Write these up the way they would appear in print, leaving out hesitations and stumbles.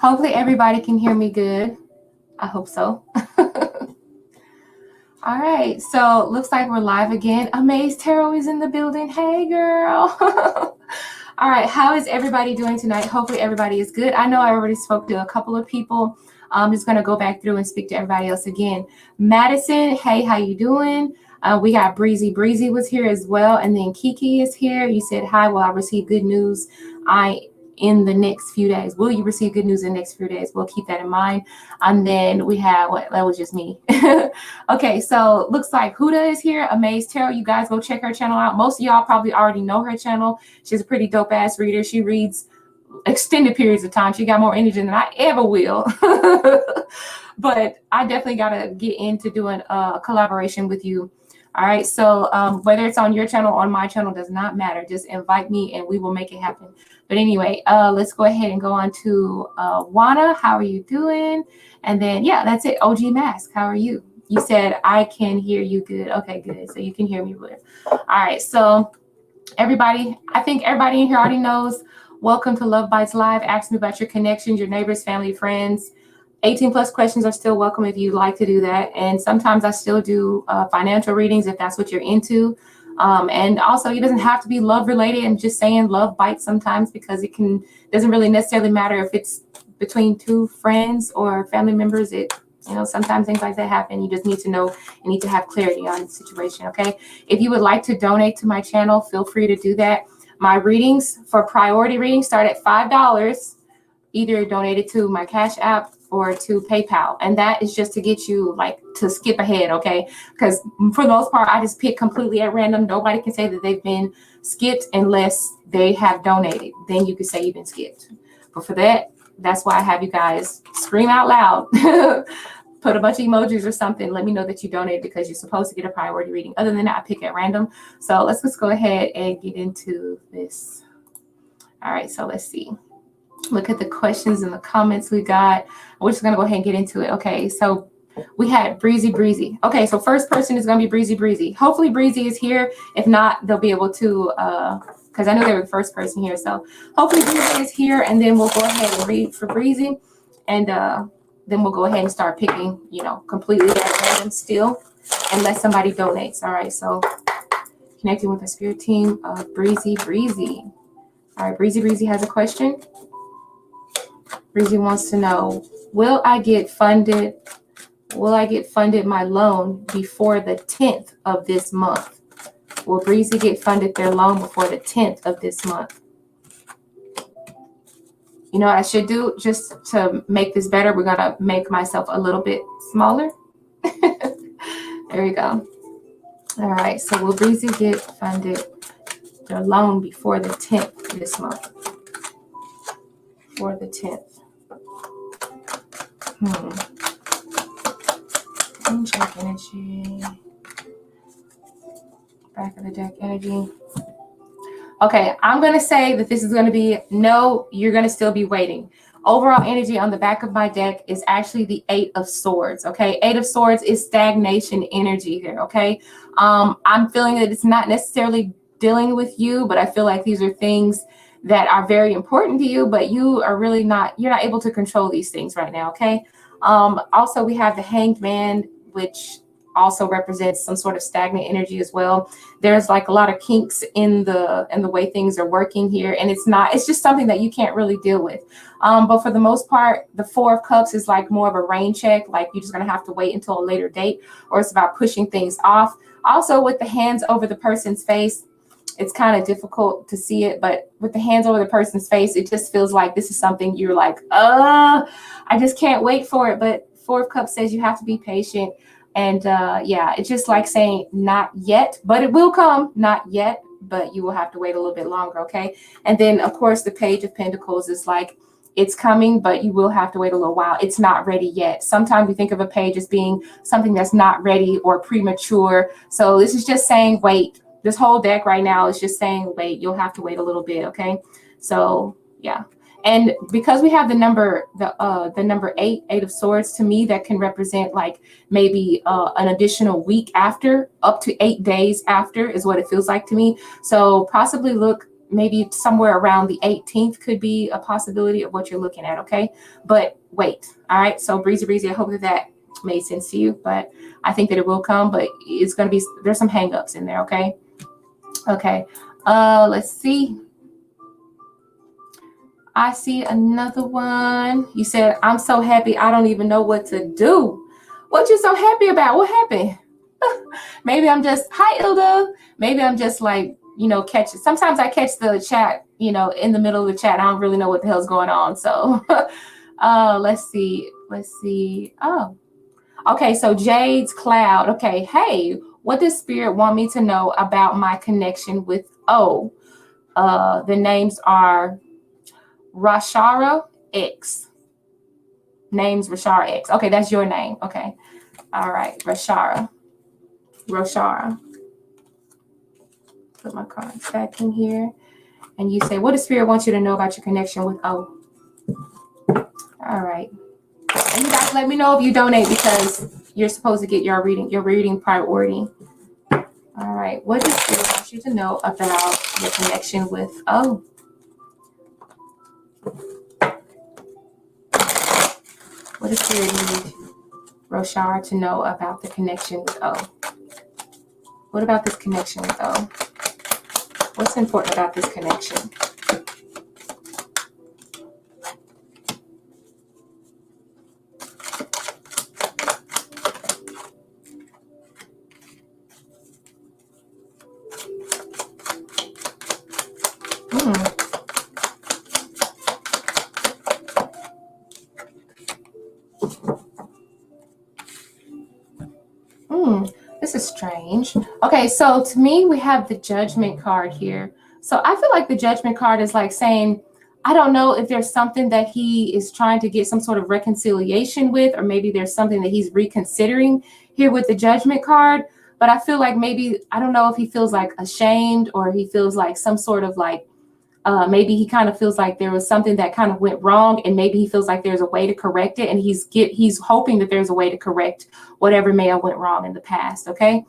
Hopefully everybody can hear me good. I hope so. All right, so looks like we're live again. MizzweetsTarot is in the building. Hey, girl. All right, how is everybody doing tonight? Hopefully everybody is good. I know I already spoke to a couple of people. I'm just going to go back through and speak to everybody else again. Madison, hey, how you doing? We got Breezy was here as well. And then Kiki is here. You said, hi, well, I received good news in the next few days. Will you receive good news in the next few days? We'll keep that in mind. And then we have, that was just me. Okay, so looks like Huda is here. MizzweetsTarot. You guys go check her channel out. Most of y'all probably already know her channel. She's a pretty dope ass reader. She reads extended periods of time. She got more energy than I ever will. But I definitely got to get into doing a collaboration with you. All right, so whether it's on your channel or on my channel does not matter. Just invite me and we will make it happen. But anyway, let's go ahead and go on to Juana. How are you doing? And then, yeah, that's it. OG Mask, how are you? You said, I can hear you good. Okay, good. So you can hear me good. All right, so everybody, I think everybody in here already knows. Welcome to Love Bytes Live. Ask me about your connections, your neighbors, family, friends. 18 plus questions are still welcome if you'd like to do that. And sometimes I still do financial readings if that's what you're into. And also it doesn't have to be love related. And just saying love bites sometimes because it doesn't really necessarily matter if it's between two friends or family members. Sometimes things like that happen. You just need to know, you need to have clarity on the situation. Okay. If you would like to donate to my channel, feel free to do that. My readings for priority readings start at $5, either donated to my Cash App or to PayPal. And that is just to get you to skip ahead, okay? Because for the most part, I just pick completely at random. Nobody can say that they've been skipped unless they have donated. Then you can say you've been skipped. But for that's why I have you guys scream out loud. Put a bunch of emojis or something. Let me know that you donated because you're supposed to get a priority reading. Other than that, I pick at random. So let's just go ahead and get into this. All right, so let's see. Look at the questions and the comments we got. We're just going to go ahead and get into it. Okay, so we had Breezy. Okay, so first person is going to be Breezy. Hopefully Breezy is here. If not, they'll be able to, because I know they were the first person here. So hopefully Breezy is here, and then we'll go ahead and read for Breezy. And then we'll go ahead and start picking, completely at random still, unless somebody donates. All right, so connecting with the spirit team of Breezy. All right, Breezy has a question. Breezy wants to know, will I get funded my loan before the 10th of this month? Will Breezy get funded their loan before the 10th of this month? You know what I should do just to make this better? We're going to make myself a little bit smaller. There we go. All right, so will Breezy get funded their loan before the 10th this month? For the 10th. Check energy. Back of the deck energy. Okay, I'm going to say that this is going to be no, you're going to still be waiting. Overall energy on the back of my deck is actually the 8 of Swords. Okay, 8 of Swords is stagnation energy here. Okay, I'm feeling that it's not necessarily dealing with you, but I feel like these are things that are very important to you, but you are really you're not able to control these things right now, okay? Also, we have the Hanged Man, which also represents some sort of stagnant energy as well. There's a lot of kinks in the way things are working here, and it's just something that you can't really deal with. But for the most part, the 4 of Cups is more of a rain check, you're just gonna have to wait until a later date, or it's about pushing things off. Also, with the hands over the person's face, it's kind of difficult to see it, but with the hands over the person's face, it just feels like this is something you're I just can't wait for it. But 4 of Cups says you have to be patient. And yeah, it's just saying not yet, but it will come. Not yet, but you will have to wait a little bit longer, okay? And then, of course, the Page of Pentacles is it's coming, but you will have to wait a little while. It's not ready yet. Sometimes we think of a page as being something that's not ready or premature. So this is just saying wait. This whole deck right now is just saying, wait, you'll have to wait a little bit, okay? So, yeah. And because we have the number 8 of Swords, to me, that can represent maybe an additional week after, up to 8 days after is what it feels like to me. So possibly look maybe somewhere around the 18th could be a possibility of what you're looking at, okay? But wait, all right? So breezy, I hope that made sense to you, but I think that it will come, but it's going to be, there's some hangups in there, okay? Okay, let's see. I see another one. You said, I'm so happy, I don't even know what to do. What you so happy about? What happened? Maybe I'm just, hi, Ilda. Maybe I'm just like, you know, sometimes I catch the chat, you know, in the middle of the chat. I don't really know what the hell's going on. So let's see. Oh, okay. So Jade's Cloud. Okay. Hey, what does Spirit want me to know about my connection with O? The names are Rashara X. Name's Rashara X. Okay, that's your name. Okay. All right. Roshara. Put my cards back in here. And you say, what does Spirit want you to know about your connection with O? All right. And you guys let me know if you donate, because you're supposed to get your reading priority. All right. What does Spirit want you to know about your connection with O? What does Spirit need Roshara to know about the connection with O? What about this connection with O? What's important about this connection? This is strange. Okay, so to me, we have the Judgment card here. So I feel like the Judgment card is like saying, I don't know if there's something that he is trying to get some sort of reconciliation with, or maybe there's something that he's reconsidering here with the Judgment card. But I feel like maybe, I don't know if he feels like ashamed, or he feels like some sort of like, maybe he kind of feels like there was something that kind of went wrong, and maybe he feels like there's a way to correct it, and he's hoping that there's a way to correct whatever may have went wrong in the past. Okay.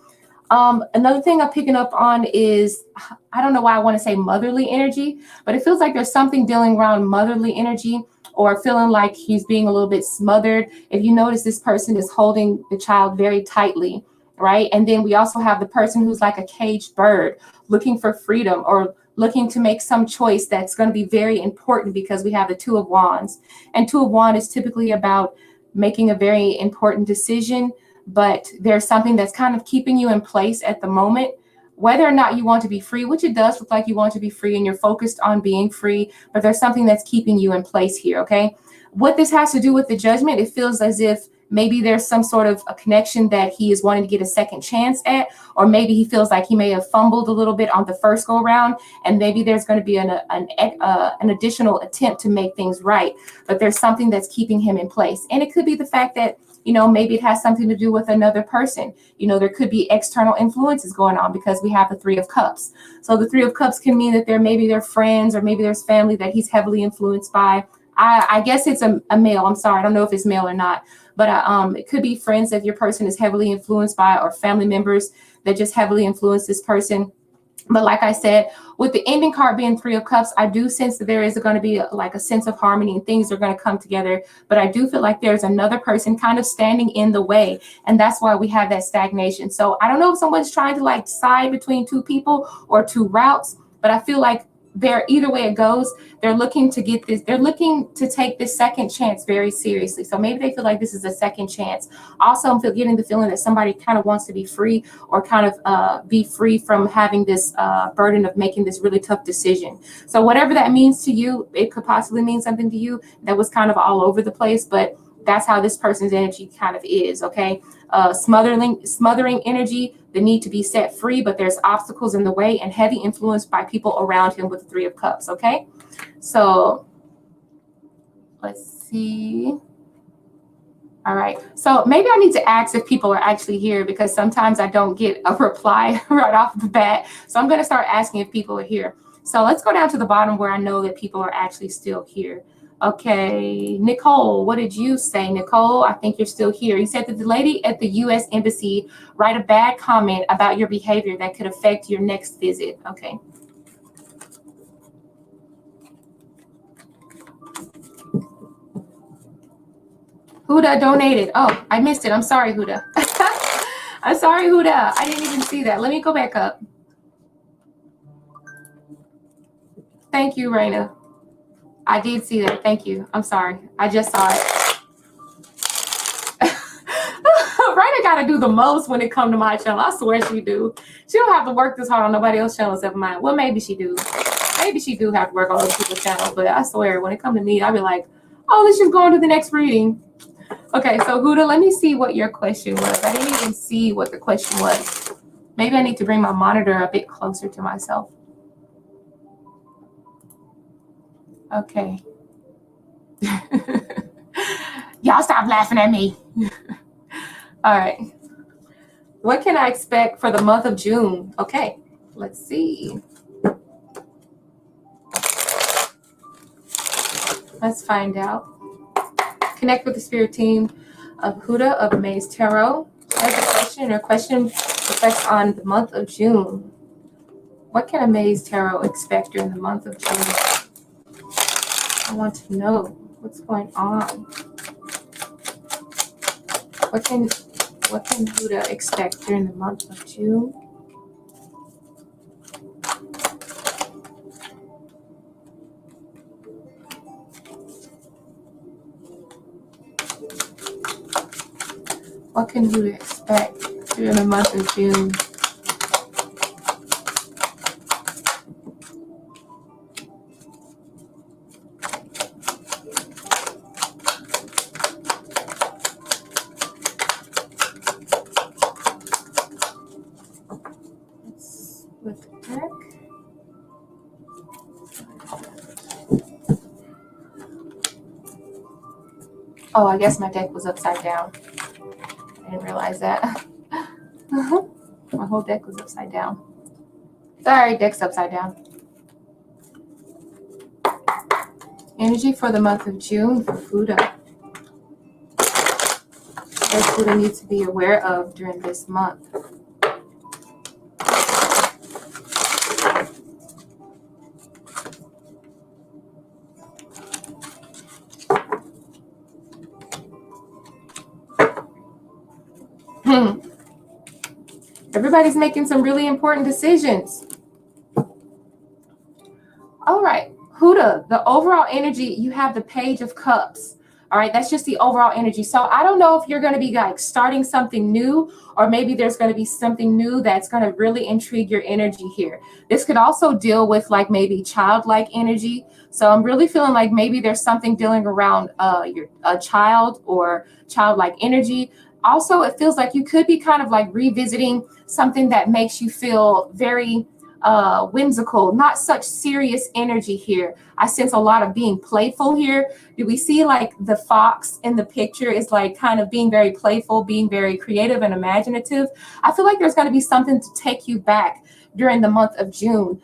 Another thing I'm picking up on is, I don't know why I want to say motherly energy, but it feels like there's something dealing around motherly energy, or feeling like he's being a little bit smothered. If you notice, this person is holding the child very tightly, right? And then we also have the person who's like a caged bird looking for freedom, or looking to make some choice that's going to be very important, because we have the Two of Wands. And Two of Wands is typically about making a very important decision, but there's something that's kind of keeping you in place at the moment, whether or not you want to be free, which it does look like you want to be free and you're focused on being free, but there's something that's keeping you in place here, okay? What this has to do with the Judgment, it feels as if maybe there's some sort of a connection that he is wanting to get a second chance at, or maybe he feels like he may have fumbled a little bit on the first go around, and maybe there's going to be an additional attempt to make things right, but there's something that's keeping him in place. And it could be the fact that, you know, maybe it has something to do with another person. You know, there could be external influences going on, because we have the Three of Cups. So the Three of Cups can mean that maybe they're friends, or maybe there's family that he's heavily influenced by. I guess it's a male. I'm sorry, I don't know if it's male or not. But it could be friends that your person is heavily influenced by, or family members that just heavily influence this person. But like I said, with the ending card being Three of Cups, I do sense that there is going to be like a sense of harmony, and things are going to come together. But I do feel like there's another person kind of standing in the way. And that's why we have that stagnation. So I don't know if someone's trying to like decide between two people or two routes, but I feel like either way it goes, they're looking to get this, they're looking to take this second chance very seriously. So maybe they feel like this is a second chance. Also, I'm getting the feeling that somebody kind of wants to be free, or kind of be free from having this burden of making this really tough decision. So whatever that means to you, it could possibly mean something to you that was kind of all over the place, but that's how this person's energy kind of is, okay? Smothering energy, the need to be set free, but there's obstacles in the way, and heavy influence by people around him with the Three of Cups, okay? So let's see. All right, so maybe I need to ask if people are actually here, because sometimes I don't get a reply right off the bat. So I'm going to start asking if people are here. So let's go down to the bottom where I know that people are actually still here. Okay, Nicole, what did you say, Nicole? I think you're still here. You said that the lady at the U.S. Embassy write a bad comment about your behavior that could affect your next visit. Okay. Huda donated. Oh, I missed it. I'm sorry, Huda. I'm sorry, Huda. I didn't even see that. Let me go back up. Thank you, Raina. I did see that. Thank you. I'm sorry. I just saw it. Raina got to do the most when it comes to my channel. I swear she do. She don't have to work this hard on nobody else's channel except mine. Well, maybe she do. Maybe she do have to work on other people's channels. But I swear, when it comes to me, I be like, oh, let's just go on to the next reading. Okay, so Huda, let me see what your question was. I didn't even see what the question was. Maybe I need to bring my monitor a bit closer to myself. Okay. Y'all stop laughing at me. All right. What can I expect for the month of June? Okay, let's see. Let's find out. Connect with the spirit team of Huda of MizzweetsTarot. There's a question. Or question reflects on the month of June. What can a MizzweetsTarot expect during the month of June? I want to know what's going on. What can Huda expect during the month of June? What can Huda expect during the month of June? Let's flip the deck. Oh, I guess my deck was upside down. I didn't realize that. My whole deck was upside down. Sorry, deck's upside down. Energy for the month of June for Huda. What Huda needs to be aware of during this month. Everybody's making some really important decisions. All right, Huda, the overall energy, you have the Page of Cups. All right, that's just the overall energy. So I don't know if you're going to be like starting something new, or maybe there's going to be something new that's going to really intrigue your energy here. This could also deal with like maybe childlike energy. So I'm really feeling like maybe there's something dealing around a child or childlike energy. Also, it feels like you could be kind of like revisiting something that makes you feel very whimsical, not such serious energy here. I sense a lot of being playful here. Do we see like the fox in the picture is like kind of being very playful, being very creative and imaginative? I feel like there's going to be something to take you back during the month of June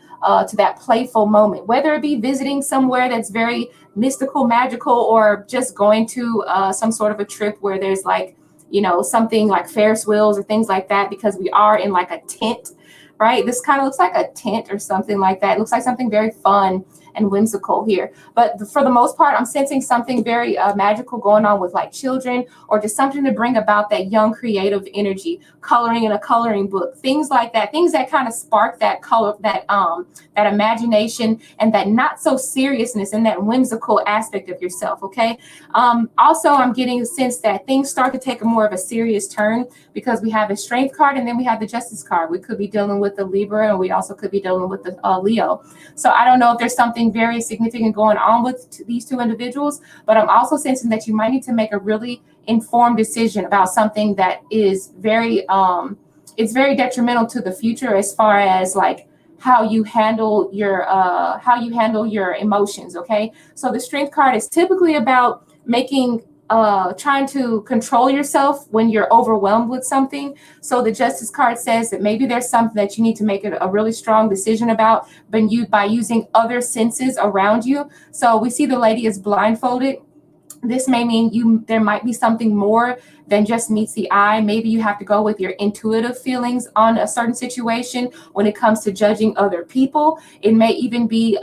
to that playful moment, whether it be visiting somewhere that's very mystical, magical, or just going to some sort of a trip where there's like, you know, something like Ferris wheels or things like that, because we are in like a tent, right? This kind of looks like a tent or something like that. It looks like something very fun and whimsical here. But for the most part, I'm sensing something very magical going on with like children, or just something to bring about that young creative energy, coloring in a coloring book, things like that, things that kind of spark that color, that imagination and that not so seriousness and that whimsical aspect of yourself. Okay. Also, I'm getting a sense that things start to take a more of a serious turn, because we have a Strength card and then we have the Justice card. We could be dealing with the Libra, and we also could be dealing with the Leo. So I don't know if there's something very significant going on with these two individuals, but I'm also sensing that you might need to make a really informed decision about something that is very it's very detrimental to the future, as far as like how you handle your emotions. Okay, so the Strength card is typically about making trying to control yourself when you're overwhelmed with something. So the Justice card says that maybe there's something that you need to make a really strong decision about, but by using other senses around you. So we see the lady is blindfolded, This may mean there might be something more than just meets the eye. Maybe you have to go with your intuitive feelings on a certain situation when it comes to judging other people. It may even be,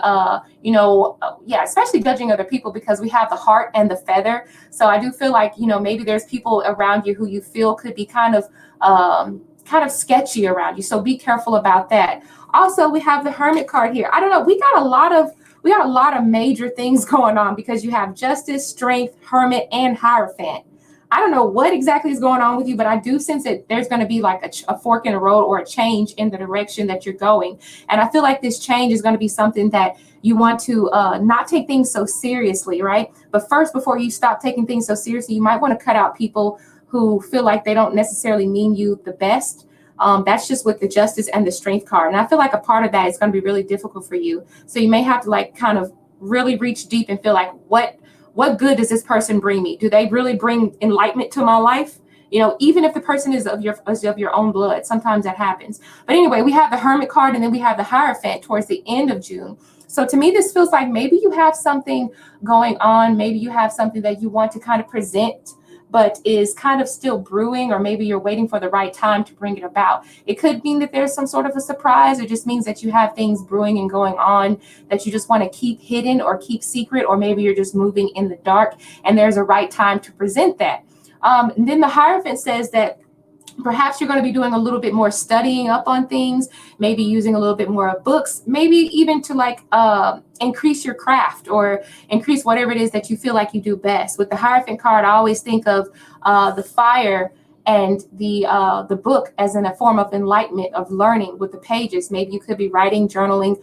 especially judging other people, because we have the heart and the feather. So I do feel like, maybe there's people around you who you feel could be kind of sketchy around you. So be careful about that. Also, we have the Hermit card here. I don't know. We got a lot of major things going on, because you have Justice, Strength, Hermit, and Hierophant. I don't know what exactly is going on with you, but I do sense that there's going to be like a fork in the road, or a change in the direction that you're going. And I feel like this change is going to be something that you want to not take things so seriously, right? But first, before you stop taking things so seriously, you might want to cut out people who feel like they don't necessarily mean you the best. That's just with the Justice and the Strength card. And I feel like a part of that is going to be really difficult for you. So you may have to like kind of really reach deep and feel like, what good does this person bring me? Do they really bring enlightenment to my life? Even if the person is of your own blood, sometimes that happens. But anyway, we have the Hermit card, and then we have the Hierophant towards the end of June. So to me, this feels like maybe you have something going on. Maybe you have something that you want to kind of present, but is kind of still brewing, or maybe you're waiting for the right time to bring it about. It could mean that there's some sort of a surprise. It just means that you have things brewing and going on that you just want to keep hidden or keep secret, or maybe you're just moving in the dark and there's a right time to present that. And then the Hierophant says that perhaps you're going to be doing a little bit more studying up on things, maybe using a little bit more of books, maybe even to increase your craft or increase whatever it is that you feel like you do best. With the Hierophant card, I always think of the fire and the book as in a form of enlightenment, of learning with the pages. Maybe you could be writing, journaling,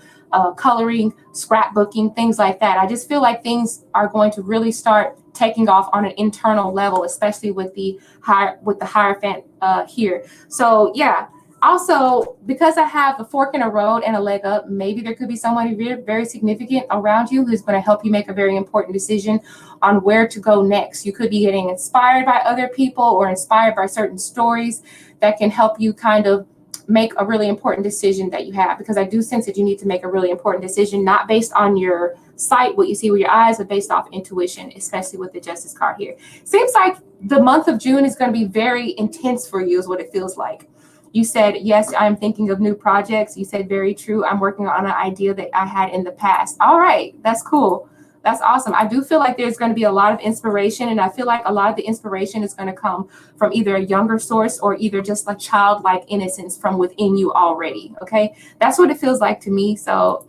coloring, scrapbooking, things like that. I just feel like things are going to really start taking off on an internal level, especially with the Hierophant here. So yeah. Also, because I have a fork in a road and a leg up, maybe there could be somebody very, very significant around you who's going to help you make a very important decision on where to go next. You could be getting inspired by other people or inspired by certain stories that can help you kind of make a really important decision that you have, because I do sense that you need to make a really important decision, not based on your sight, what you see with your eyes, but based off intuition, especially with the Justice card here. Seems like the month of June is going to be very intense for you, is what it feels like. You said, yes, I'm thinking of new projects. You said, very true. I'm working on an idea that I had in the past. All right, that's cool. That's awesome. I do feel like there's going to be a lot of inspiration, and I feel like a lot of the inspiration is going to come from either a younger source or either just a childlike innocence from within you already. Okay, that's what it feels like to me. So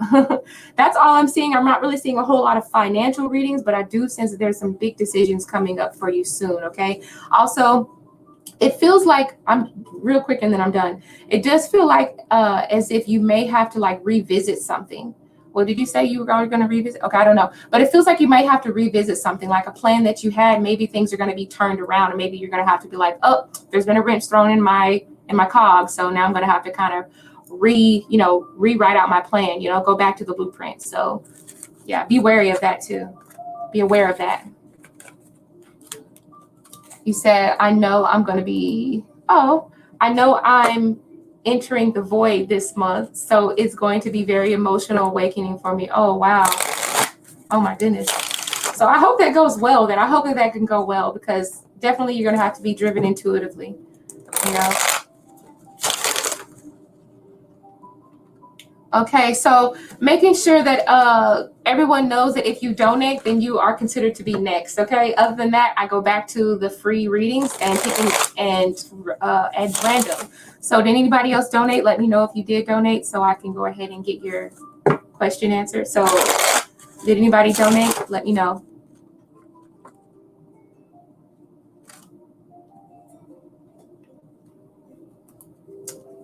that's all I'm seeing. I'm not really seeing a whole lot of financial readings, but I do sense that there's some big decisions coming up for you soon. Okay, also, it feels like, I'm real quick and then I'm done. It does feel like as if you may have to like revisit something. Well, did you say you were going to revisit? Okay, I don't know. But it feels like you might have to revisit something, like a plan that you had. Maybe things are going to be turned around, and maybe you're going to have to be like, oh, there's been a wrench thrown in my cog. So now I'm going to have to kind of rewrite out my plan, go back to the blueprint. So yeah, be wary of that too. Be aware of that. You said, I know I'm entering the void this month, so it's going to be very emotional awakening for me. Oh wow. Oh my goodness. So I hope that goes well. I hope that can go well, because definitely you're going to have to be driven intuitively, Okay, so making sure that everyone knows that if you donate, then you are considered to be next. Okay. Other than that, I go back to the free readings and picking and random. So did anybody else donate? Let me know if you did donate, so I can go ahead and get your question answered. So did anybody donate? Let me know.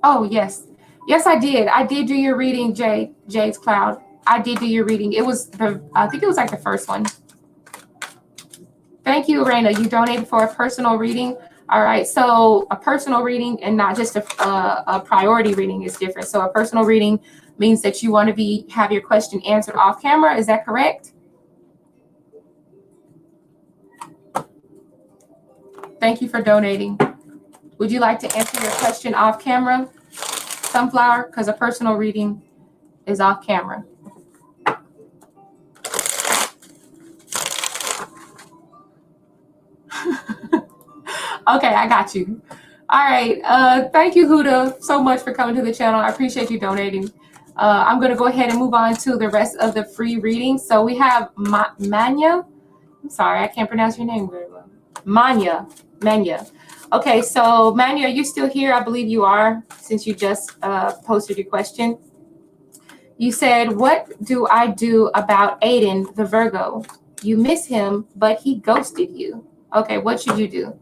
Oh yes. Yes, I did. I did do your reading, Jade's Cloud. I did do your reading. It was I think it was like the first one. Thank you, Raina. You donated for a personal reading. All right. So a personal reading and not just a priority reading is different. So a personal reading means that you want to have your question answered off camera. Is that correct? Thank you for donating. Would you like to answer your question off camera, Sunflower? Because a personal reading is off camera. Okay, I got you. All right. Thank you, Huda, so much for coming to the channel. I appreciate you donating. I'm going to go ahead and move on to the rest of the free readings. So we have Manya. I'm sorry, I can't pronounce your name very well. Manya. Okay, so Manya, are you still here? I believe you are, since you just posted your question. You said, what do I do about Aiden, the Virgo? You miss him, but he ghosted you. Okay, what should you do?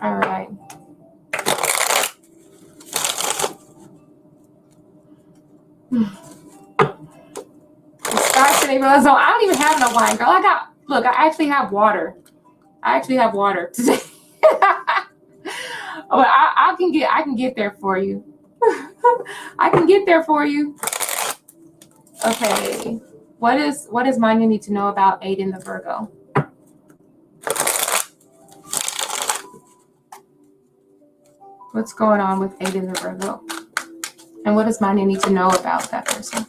All right. I don't even have no wine, girl. I actually have water. Today. Oh, I can get there for you. I can get there for you. Okay. What does Manya need to know about Aiden the Virgo? What's going on with Aiden the Virgo? And what does Manya need to know about that person?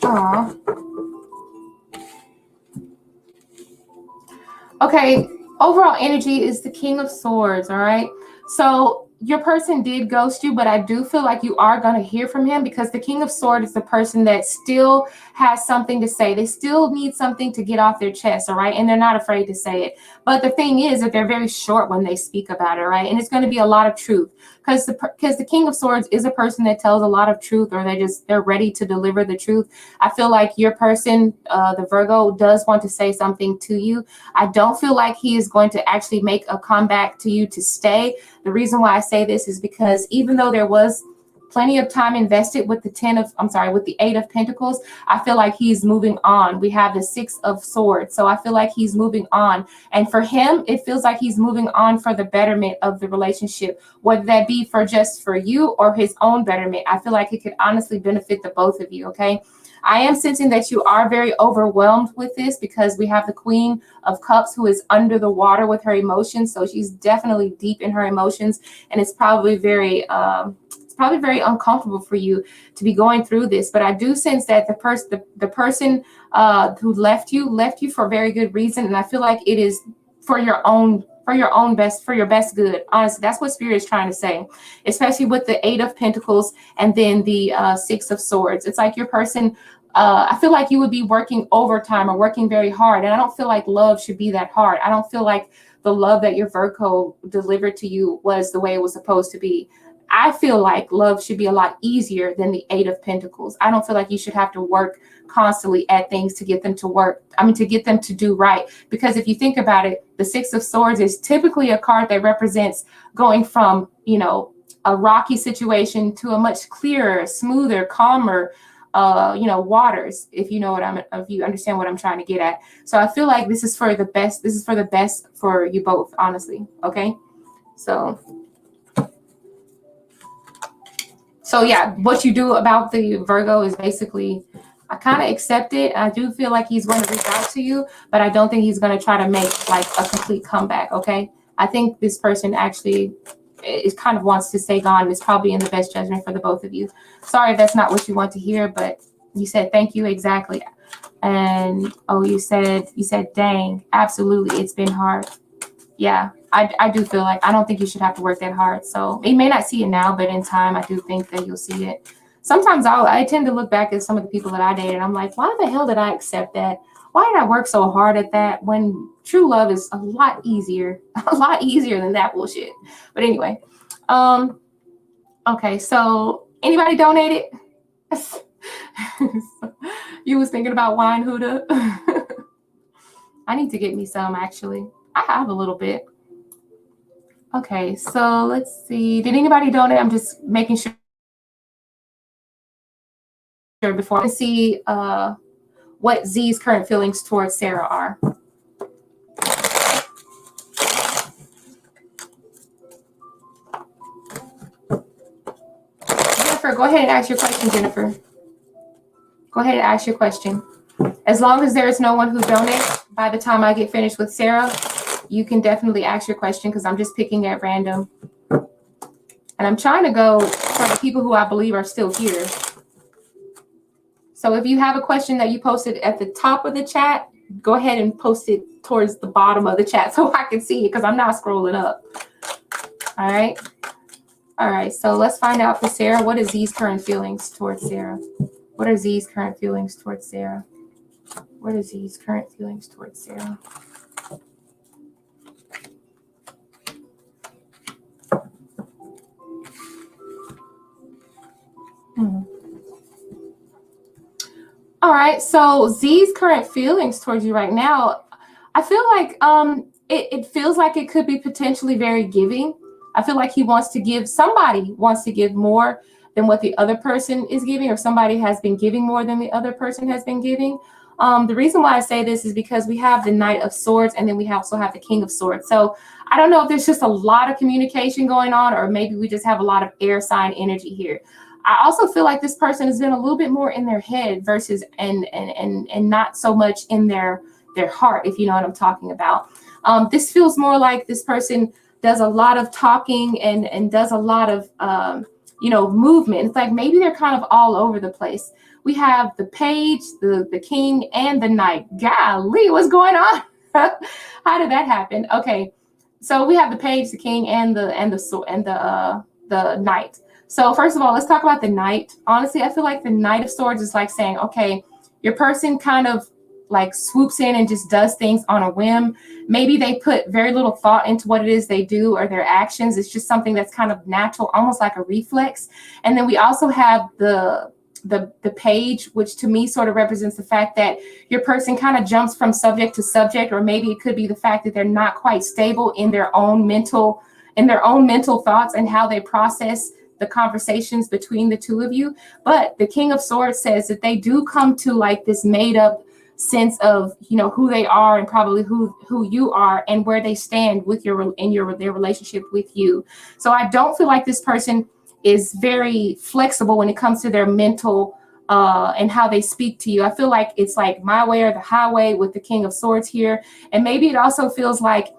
Aw. Okay, overall energy is the King of Swords, all right? So your person did ghost you, but I do feel like you are going to hear from him, because the King of Swords is the person that still has something to say. They still need something to get off their chest, all right? And they're not afraid to say it. But the thing is that they're very short when they speak about it, right? And it's going to be a lot of truth, because the King of Swords is a person that tells a lot of truth, or they're ready to deliver the truth. I feel like your person, the Virgo, does want to say something to you. I don't feel like he is going to actually make a comeback to you to stay. The reason why I say this is because even though there was plenty of time invested with the Eight of Pentacles, I feel like he's moving on. We have the Six of Swords. So I feel like he's moving on. And for him, it feels like he's moving on for the betterment of the relationship, whether that be just for you or his own betterment. I feel like it could honestly benefit the both of you, okay? I am sensing that you are very overwhelmed with this, because we have the Queen of Cups, who is under the water with her emotions. So she's definitely deep in her emotions, and it's probably very uncomfortable for you to be going through this. But I do sense that the person who left you for a very good reason, and I feel like it is for your best good. Honestly, that's what Spirit is trying to say, especially with the Eight of Pentacles and then the Six of Swords. It's like your person, I feel like you would be working overtime or working very hard. And I don't feel like love should be that hard. I don't feel like the love that your Virgo delivered to you was the way it was supposed to be. I feel like love should be a lot easier than the Eight of Pentacles. I don't feel like you should have to work constantly at things to get them to work. To get them to do right. Because if you think about it, the Six of Swords is typically a card that represents going from, a rocky situation to a much clearer, smoother, calmer, waters, if you understand what I'm trying to get at. So I feel like this is for the best. This is for the best for you both, honestly. Okay. So yeah, what you do about the Virgo is basically, I kind of accept it. I do feel like he's going to reach out to you, but I don't think he's going to try to make like a complete comeback. Okay. I think this person actually kind of wants to stay gone. It's probably in the best judgment for the both of you. Sorry if that's not what you want to hear, but you said thank you. Exactly. And you said, dang, absolutely. It's been hard. Yeah, I do feel like I don't think you should have to work that hard. So you may not see it now, but in time, I do think that you'll see it. Sometimes I tend to look back at some of the people that I dated, and I'm like, why the hell did I accept that? Why did I work so hard at that when true love is a lot easier than that bullshit? But anyway, okay, so anybody donated? You was thinking about wine, Huda? I need to get me some, actually. I have a little bit. Okay, so let's see. Did anybody donate? I'm just making sure before I see what Z's current feelings towards Sarah are. Jennifer, go ahead and ask your question, Jennifer. Go ahead and ask your question. As long as there is no one who donates, by the time I get finished with Sarah, you can definitely ask your question because I'm just picking at random. And I'm trying to go for the people who I believe are still here. So if you have a question that you posted at the top of the chat, go ahead and post it towards the bottom of the chat so I can see it because I'm not scrolling up. All right. All right. So let's find out for Sarah. What is Z's current feelings towards Sarah? What are Z's current feelings towards Sarah? What is Z's current feelings towards Sarah? All right, so Z's current feelings towards you right now, I feel like it feels like it could be potentially very giving. I feel like he wants to give, somebody wants to give more than what the other person is giving, or somebody has been giving more than the other person has been giving. The reason why I say this is because we have the Knight of Swords and then we also have the King of Swords. So I don't know if there's just a lot of communication going on, or maybe we just have a lot of air sign energy here. I also feel like this person has been a little bit more in their head versus and not so much in their heart, if you know what I'm talking about. This feels more like this person does a lot of talking and does a lot of movement. It's like maybe they're kind of all over the place. We have the Page, the King, and the Knight. Golly, what's going on? How did that happen? Okay, so we have the Page, the King, and the Knight. So first of all, let's talk about the Knight. Honestly, I feel like the Knight of Swords is like saying, okay, your person kind of like swoops in and just does things on a whim. Maybe they put very little thought into what it is they do or their actions. It's just something that's kind of natural, almost like a reflex. And then we also have the Page, which to me sort of represents the fact that your person kind of jumps from subject to subject, or maybe it could be the fact that they're not quite stable in their own mental thoughts and how they process the conversations between the two of you. But the King of Swords says that they do come to like this made up sense of, who they are and probably who you are and where they stand with their relationship with you. So I don't feel like this person is very flexible when it comes to their mental and how they speak to you. I feel like it's like my way or the highway with the King of Swords here. And maybe it also feels like,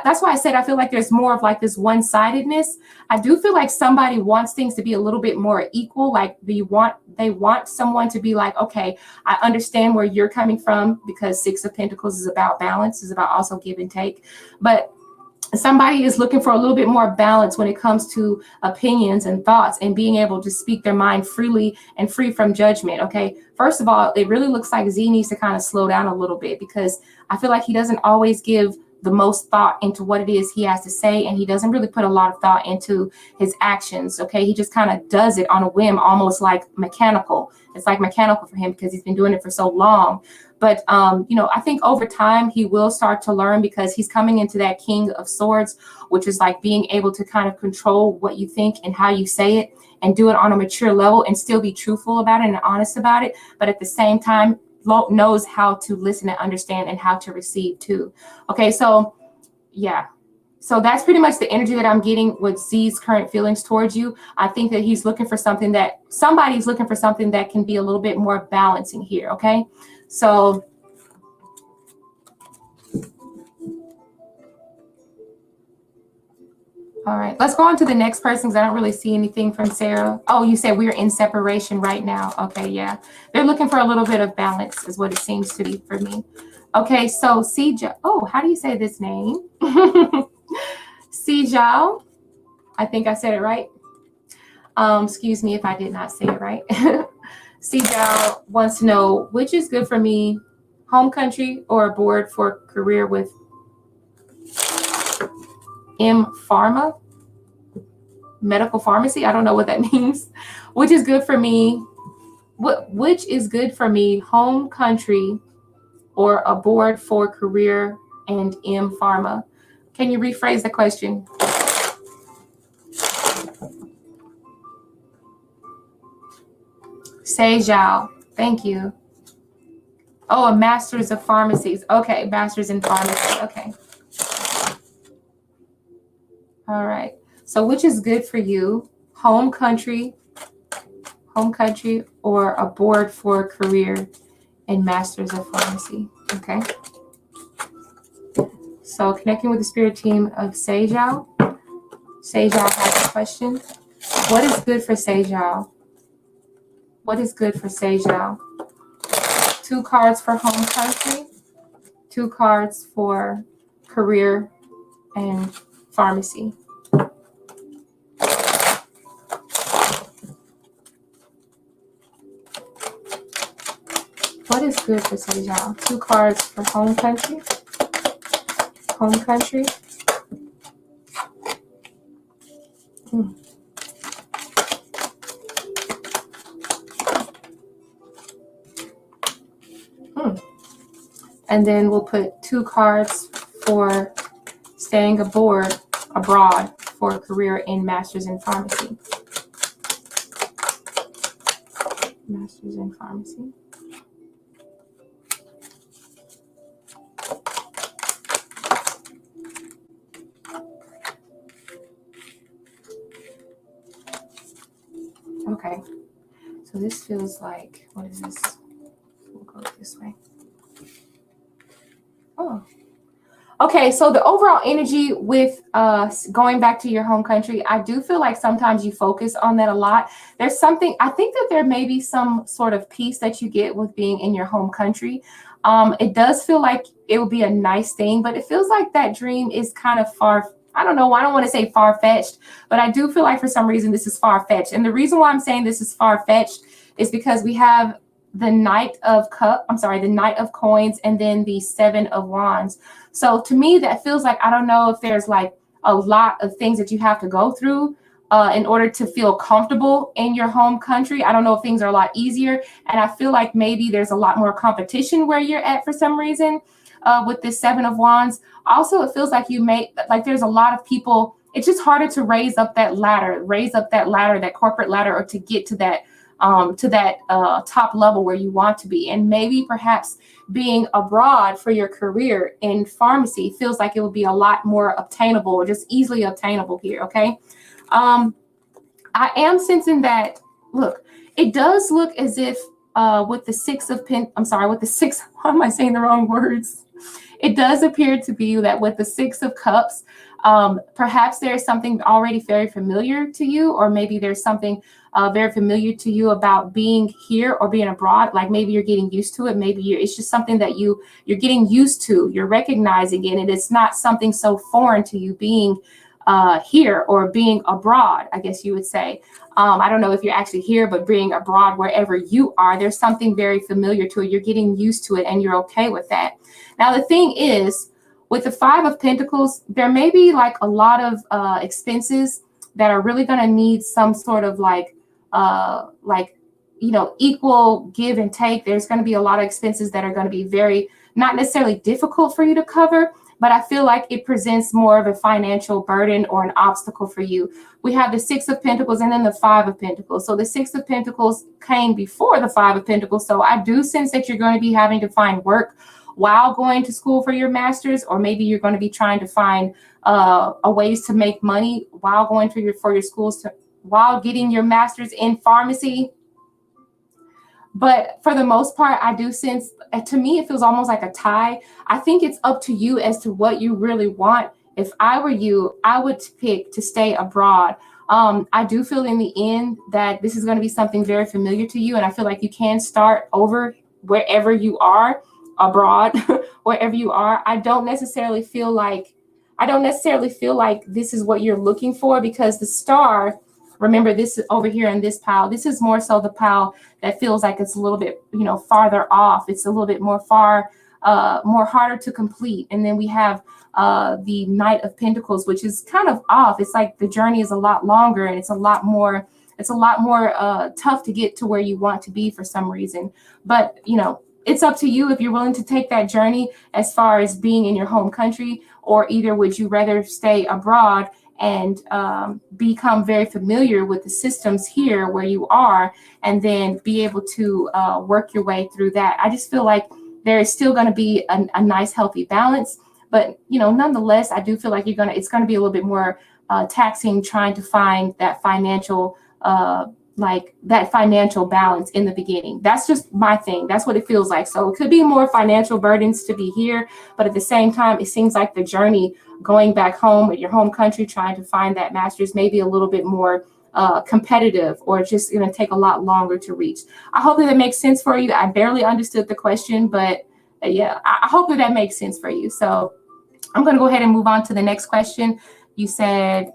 that's why I said I feel like there's more of like this one-sidedness. I do feel like somebody wants things to be a little bit more equal. Like they want someone to be like, okay, I understand where you're coming from, because Six of Pentacles is about balance, is about also give and take. But somebody is looking for a little bit more balance when it comes to opinions and thoughts and being able to speak their mind freely and free from judgment. Okay, first of all, it really looks like Z needs to kind of slow down a little bit, because I feel like he doesn't always give the most thought into what it is he has to say, and he doesn't really put a lot of thought into his actions. Okay, he just kind of does it on a whim, almost like mechanical. It's like mechanical for him because he's been doing it for so long. But I think over time he will start to learn, because he's coming into that King of Swords, which is like being able to kind of control what you think and how you say it, and do it on a mature level and still be truthful about it and honest about it, but at the same time knows how to listen and understand and how to receive too. Okay, so yeah, so that's pretty much the energy that I'm getting with Z's current feelings towards you. I think that he's looking for somebody's looking for something that can be a little bit more balancing here. Okay, so all right, let's go on to the next person, because I don't really see anything from Sarah. Oh, you said we're in separation right now. Okay, yeah. They're looking for a little bit of balance is what it seems to be for me. Okay, so Sijao. Oh, how do you say this name? Sijao. I think I said it right. Excuse me if I did not say it right. Sijao wants to know, which is good for me, home country or abroad for career with M Pharma, medical pharmacy. I don't know what that means. Which is good for me? Which is good for me, home country or abroad for career and M Pharma? Can you rephrase the question? Sejao, thank you. Oh, a master's of pharmacies. Okay, master's in pharmacy. Okay. All right. So which is good for you? Home country home country, or abroad for career and Masters of Pharmacy. Okay. So connecting with the spirit team of Sejal. Sejal has a question. What is good for Sejal? What is good for Sejal? 2 cards for home country, 2 cards for career and pharmacy. What is good for Sejal? 2 cards for home country. Home country. And then we'll put 2 cards for staying abroad for career in Masters in Pharmacy. Masters in Pharmacy. Okay, so this feels like, what is this? We'll go this way. Oh, okay. So the overall energy with going back to your home country, I do feel like sometimes you focus on that a lot. There's something, I think that there may be some sort of peace that you get with being in your home country. It does feel like it would be a nice thing, but it feels like that dream is kind of far. I don't know. I don't want to say far-fetched, but I do feel like for some reason this is far-fetched. And the reason why I'm saying this is far-fetched is because we have the Knight of the Knight of Coins, and then the 7 of Wands. So to me, that feels like, I don't know if there's like a lot of things that you have to go through in order to feel comfortable in your home country. I don't know if things are a lot easier. And I feel like maybe there's a lot more competition where you're at for some reason with this 7 of Wands. Also, it feels like there's a lot of people. It's just harder to raise up that ladder, that corporate ladder, or to get to that top level where you want to be. And maybe perhaps being abroad for your career in pharmacy feels like it would be a lot more obtainable, or just easily obtainable here. Okay. I am sensing that, look, it does look as if with the 6 of why am I saying the wrong words? It does appear to be that with the 6 of Cups, perhaps there's something already very familiar to you, or maybe there's something very familiar to you about being here or being abroad. Like maybe you're getting used to it. Maybe it's just something that you're getting used to. You're recognizing it, and it's not something so foreign to you being here or being abroad, I guess you would say. I don't know if you're actually here, but being abroad, wherever you are, there's something very familiar to it. You're getting used to it, and you're okay with that. Now, the thing is, with the 5 of Pentacles, there may be like a lot of expenses that are really going to need some sort of equal give and take. There's going to be a lot of expenses that are going to be very, not necessarily difficult for you to cover, but I feel like it presents more of a financial burden or an obstacle for you. We have the 6 of Pentacles and then the 5 of Pentacles. So the 6 of Pentacles came before the 5 of Pentacles. So I do sense that you're going to be having to find work while going to school for your master's, or maybe you're going to be trying to find ways to make money while going for your schools, while getting your master's in pharmacy. But for the most part, I do sense, to me, it feels almost like a tie. I think it's up to you as to what you really want. If I were you, I would pick to stay abroad. I do feel in the end that this is going to be something very familiar to you. And I feel like you can start over wherever you are abroad, wherever you are. I don't necessarily feel like this is what you're looking for, because the star, remember, this is over here in this pile. This is more so the pile that feels like it's a little bit, farther off. It's a little bit more harder to complete. And then we have the Knight of Pentacles, which is kind of off. It's like the journey is a lot longer, and it's a lot more tough to get to where you want to be for some reason. But, it's up to you if you're willing to take that journey as far as being in your home country, or either would you rather stay abroad and become very familiar with the systems here where you are, and then be able to work your way through that. I just feel like there is still going to be a nice, healthy balance. But, nonetheless, I do feel like it's going to be a little bit more taxing trying to find that financial like that financial balance in the beginning. That's just my thing. That's what it feels like. So it could be more financial burdens to be here, but at the same time, it seems like the journey going back home at your home country, trying to find that master's, maybe a little bit more competitive, or just going to take a lot longer to reach. I hope that makes sense for you. I barely understood the question, but yeah, I hope that makes sense for you. So I'm going to go ahead and move on to the next question. You said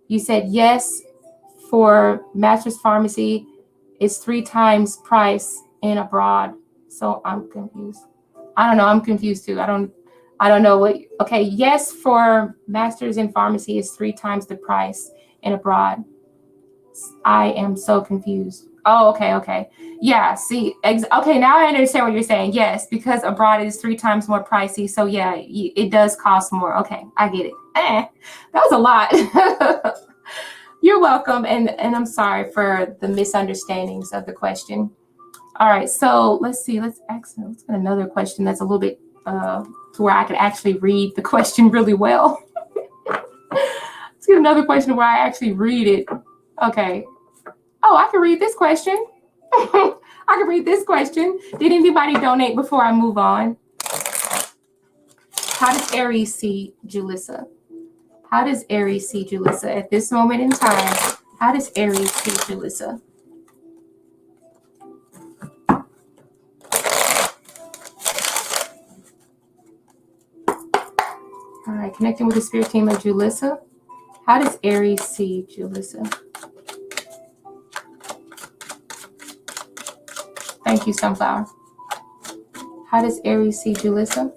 yes, for master's pharmacy is 3 times price in abroad. So I'm confused. I don't know. I'm confused too. I don't know what. Okay. Yes, for master's in pharmacy is 3 times the price in abroad. I am so confused. Oh, okay. Okay. Yeah. See, okay. Now I understand what you're saying. Yes, because abroad is 3 times more pricey. So yeah, it does cost more. Okay. I get it. That was a lot. You're welcome. And I'm sorry for the misunderstandings of the question. All right. So let's see. Let's get another question that's a little bit to where I can actually read the question really well. Let's get another question where I actually read it. Okay. Oh, I can read this question. I can read this question. Did anybody donate before I move on? How does Aries see Julissa? How does Aries see Julissa at this moment in time? How does Aries see Julissa? All right, connecting with the spirit team of Julissa. How does Aries see Julissa? Thank you, Sunflower. How does Aries see Julissa?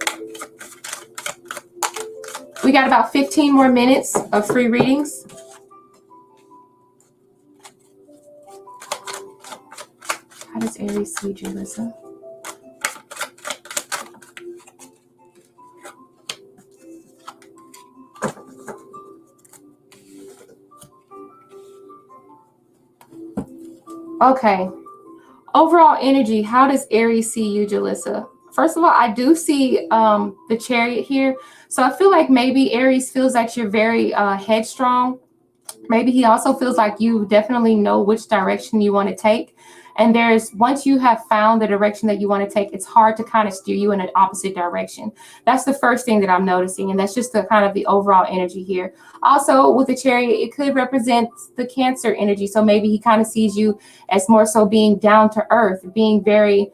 We got about 15 more minutes of free readings. How does Aries see Julissa? Okay. Overall energy, how does Aries see you, Julissa? First of all, I do see the Chariot here. So I feel like maybe Aries feels like you're very headstrong. Maybe he also feels like you definitely know which direction you want to take. And once you have found the direction that you want to take, it's hard to kind of steer you in an opposite direction. That's the first thing that I'm noticing. And that's just the kind of the overall energy here. Also with the Chariot, it could represent the Cancer energy. So maybe he kind of sees you as more so being down to earth, being very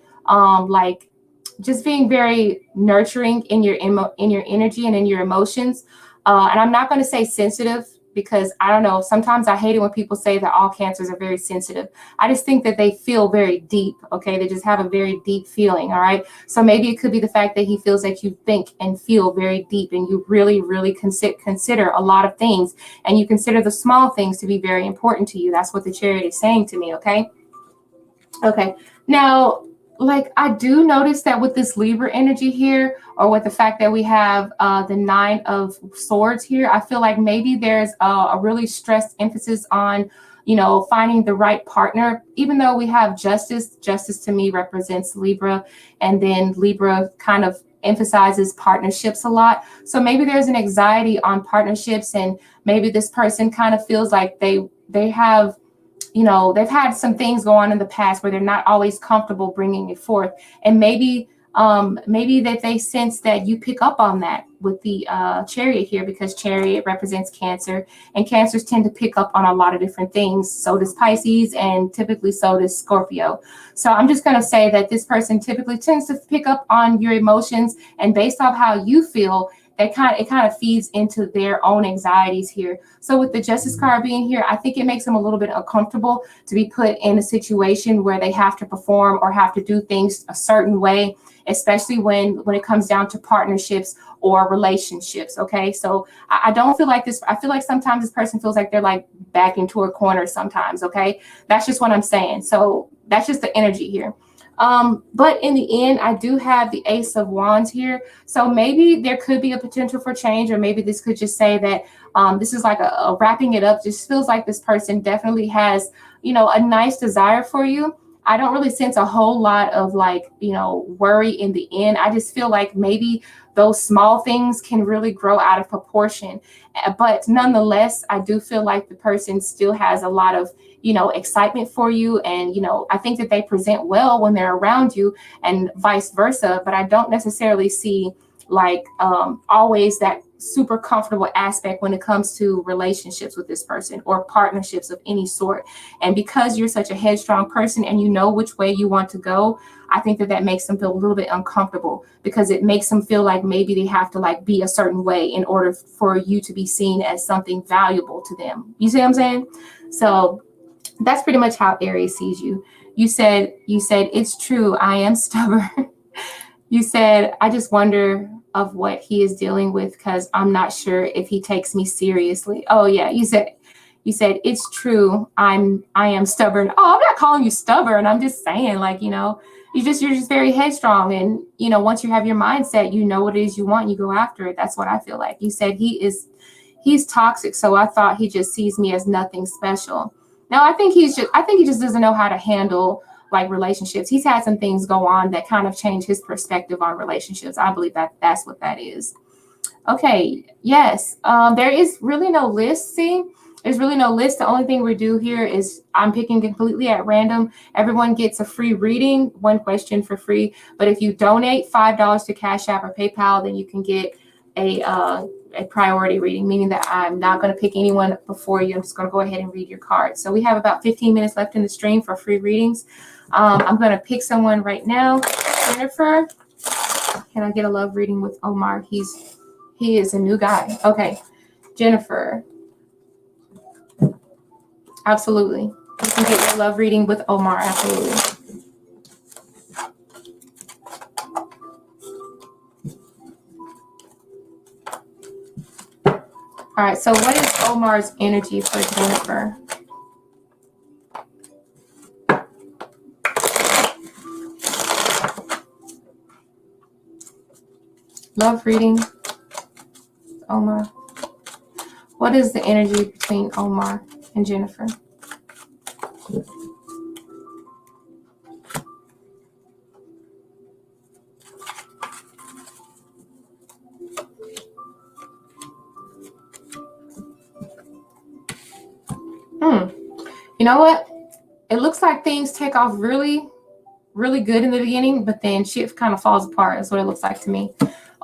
just being very nurturing in your energy and in your emotions. And I'm not going to say sensitive, because I don't know, sometimes I hate it when people say that all Cancers are very sensitive. I just think that they feel very deep, okay? They just have a very deep feeling, all right? So maybe it could be the fact that he feels that you think and feel very deep, and you really, really consider a lot of things, and you consider the small things to be very important to you. That's what the Chariot is saying to me, okay? Okay, now, like, I do notice that with this Libra energy here, or with the fact that we have the 9 of Swords here, I feel like maybe there's a really stressed emphasis on, finding the right partner. Even though we have Justice, Justice to me represents Libra, and then Libra kind of emphasizes partnerships a lot. So maybe there's an anxiety on partnerships, and maybe this person kind of feels like they have, they've had some things go on in the past where they're not always comfortable bringing it forth. And maybe that they sense that you pick up on that with the Chariot here, because Chariot represents Cancer, and Cancers tend to pick up on a lot of different things. So does Pisces, and typically so does Scorpio. So I'm just going to say that this person typically tends to pick up on your emotions, and based off how you feel, it kind of feeds into their own anxieties here. So with the Justice card being here, I think it makes them a little bit uncomfortable to be put in a situation where they have to perform or have to do things a certain way, especially when it comes down to partnerships or relationships. Okay, so I don't feel like this. I feel like sometimes this person feels like they're like back into a corner sometimes. Okay, that's just what I'm saying. So that's just the energy here. But in the end, I do have the Ace of Wands here. So maybe there could be a potential for change, or maybe this could just say that this is like a wrapping it up. Just feels like this person definitely has, a nice desire for you. I don't really sense a whole lot of like, worry in the end. I just feel like maybe those small things can really grow out of proportion. But nonetheless, I do feel like the person still has a lot of, excitement for you. And, I think that they present well when they're around you and vice versa. But I don't necessarily see like always that super comfortable aspect when it comes to relationships with this person or partnerships of any sort. And because you're such a headstrong person and you know which way you want to go, I think that makes them feel a little bit uncomfortable, because it makes them feel like maybe they have to like be a certain way in order for you to be seen as something valuable to them. You see what I'm saying? So that's pretty much how Aries sees you. You said it's true, I am stubborn. You said, I just wonder of what he is dealing with because I'm not sure if he takes me seriously. Oh yeah, you said it's true, I am stubborn. Oh, I'm not calling you stubborn. I'm just saying, like, you're just very headstrong, and once you have your mindset, you know what it is you want, you go after it. That's what I feel like. You said he's toxic, so I thought he just sees me as nothing special. No, I think he just doesn't know how to handle like relationships. He's had some things go on that kind of change his perspective on relationships. I believe that's what that is. Okay, yes. There is really no list. See, there's really no list. The only thing we do here is I'm picking completely at random. Everyone gets a free reading, one question for free. But if you donate $5 to Cash App or PayPal, then you can get a priority reading, meaning that I'm not going to pick anyone before you. I'm just going to go ahead and read your cards. So we have about 15 minutes left in the stream for free readings. I'm going to pick someone right now. Jennifer, can I get a love reading with Omar? He is a new guy. Okay, Jennifer. Absolutely. You can get your love reading with Omar. Absolutely. All right, so what is Omar's energy for Jennifer? Love reading, Omar. What is the energy between Omar and Jennifer? You know what? It looks like things take off really, really good in the beginning, but then shit kind of falls apart. That's what it looks like to me.